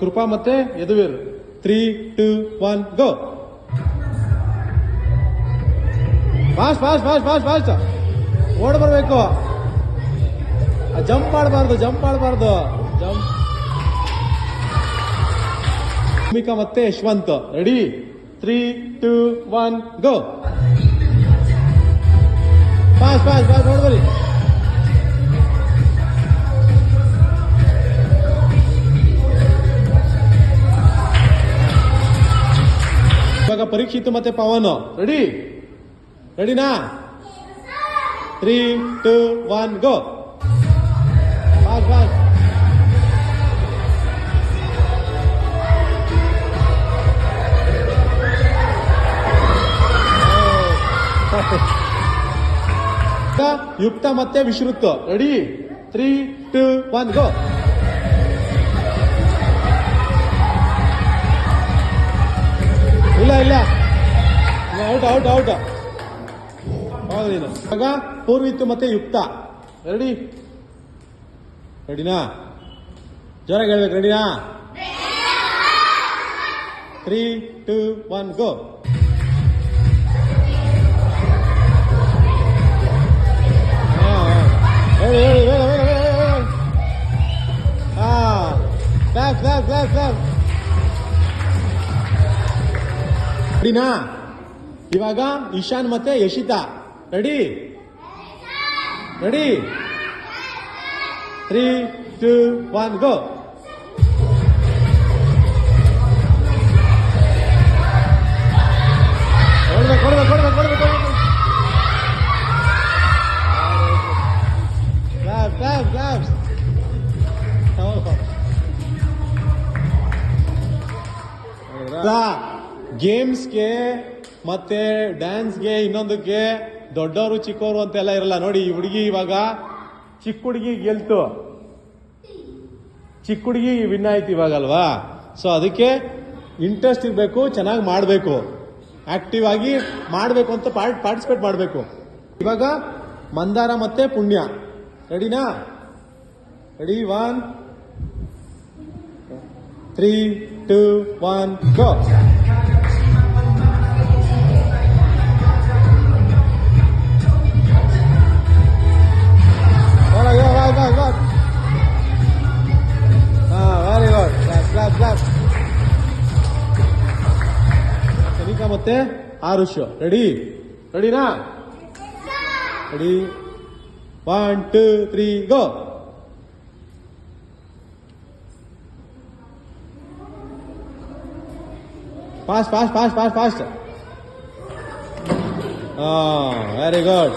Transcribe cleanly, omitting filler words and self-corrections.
ಕೃಪಾ ಮತ್ತೆ Yaduveer 3, 2, 1 go. Fast fast fast fast fast ಓಡ್ ಬರ್ಬೇಕು. ಜಂಪ್ ಮಾಡಬಾರ್ದು ಜಂಪ್. ಭೂಮಿಕಾ ಮತ್ತೆ Yashwant ready 3, 2, 1 go. Fast fast fast ನೋಡ್ಬರಿ. ಇವಾಗ ಪರೀಕ್ಷಿತ್ ಮತ್ತೆ ಪವನ್ ರೆಡಿನಾ 3, 2, 1 ಗೋ. ಫಾಸ್ಟ್ ಫಾಸ್ಟ್ ಯುಕ್ತ ಮತ್ತೆ ವಿಶ್ರುತ್ ರೆಡಿ 3, 2, 1 ಗೋ. ಇಲ್ಲ ಔಟ್ ಹೌದು ಇವಾಗ ಪೂರ್ವಿತ್ ಮತ್ತೆ ಯುಕ್ತ ರೆಡಿನಾ ಜೋರಾಗಿ ಹೇಳ್ಬೇಕು. ರೆಡಿನಾ 3, 2, 1 ಗೋ. ಹೇಳಿ ರೆಡಿನಾ ಇವಾಗ ಇಶಾನ್ ಮತ್ತೆ ಯಶಿತಾ ರೆಡಿ 3, 2, 1 ಗೋ. ಕೊಡ್ಬೇಕು. ಗೇಮ್ಸ್ಗೆ ಮತ್ತೆ ಡ್ಯಾನ್ಸ್ಗೆ ಇನ್ನೊಂದಕ್ಕೆ ದೊಡ್ಡವರು ಚಿಕ್ಕವರು ಅಂತೆಲ್ಲ ಇರಲ್ಲ. ನೋಡಿ ಈ ಹುಡುಗಿ ಇವಾಗ ಚಿಕ್ಕ ಹುಡುಗಿ ಗೆಲ್ತು, ಚಿಕ್ಕ ಹುಡುಗಿ ವಿನ್ ಆಯ್ತು ಇವಾಗ ಅಲ್ವಾ. ಸೊ ಅದಕ್ಕೆ ಇಂಟ್ರೆಸ್ಟ್ ಇರಬೇಕು, ಚೆನ್ನಾಗಿ ಮಾಡಬೇಕು, ಆಕ್ಟಿವ್ ಆಗಿ ಮಾಡಬೇಕು ಅಂತ ಪಾರ್ಟಿಸಿಪೇಟ್ ಮಾಡಬೇಕು. ಇವಾಗ ಮಂದಾರ ಮತ್ತೆ ಪುಣ್ಯ ರೆಡಿನಾ 1, 3, 2, 1 go. Very good. Clap. Sanika ಮತ್ತೆ ಆರುಷ್ ರೆಡಿನಾ 1, 2, 3 ಗೋ. ಫಾಸ್ಟ್. Very good.